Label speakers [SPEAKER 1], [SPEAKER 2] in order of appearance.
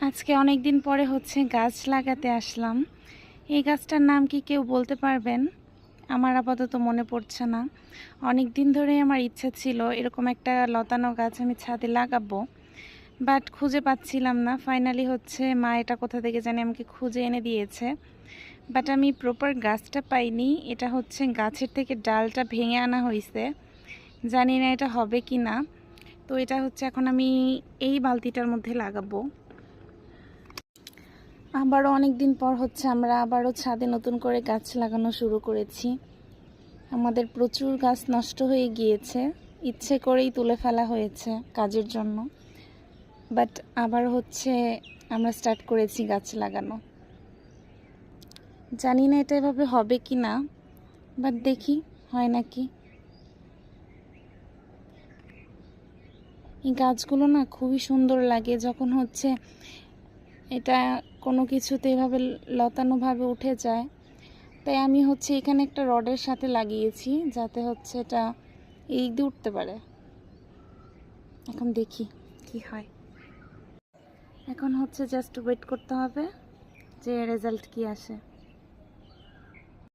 [SPEAKER 1] আজকে অনেক দিন পরে গাছ লাগাতে আসলাম। এই গাছটার নাম কি কেউ বলতে পারবেন? আমার আপাতত মনে পড়ছে না। অনেক দিন ধরেই আমার ইচ্ছা ছিল এরকম একটা লতানো গাছ আমি ছাদে লাগাবো, বাট খুঁজে পাচ্ছিলাম না। ফাইনালি মা এটা কোথা থেকে জানি আমাকে খুঁজে এনে দিয়েছে, বাট আমি প্রপার গাছটা পাইনি। এটা গাছের থেকে ডালটা ভেঙে আনা হয়েছে। জানি না এটা হবে কি না। তো এটা এখন আমি এই বালতিটার মধ্যে লাগাবো। আবারও অনেক দিন পর আমরা আবারও ছাদে নতুন করে গাছ লাগানো শুরু করেছি। আমাদের প্রচুর গাছ নষ্ট হয়ে গিয়েছে, ইচ্ছে করেই তুলে ফেলা হয়েছে কাজের জন্য, বাট আবার আমরা স্টার্ট করেছি গাছ লাগানো। জানি না এটা এভাবে হবে কি না, বাট দেখি হয় নাকি। এই গাছগুলো না খুবই সুন্দর লাগে যখন এটা কোনো কিছুতে এভাবে লতানোভাবে উঠে যায়। তাই আমি এখানে একটা রডের সাথে লাগিয়েছি যাতে এটা এই দিক দিয়ে উঠতে পারে। এখন দেখি কি হয়। এখন জাস্ট ওয়েট করতে হবে যে রেজাল্ট কি আসে।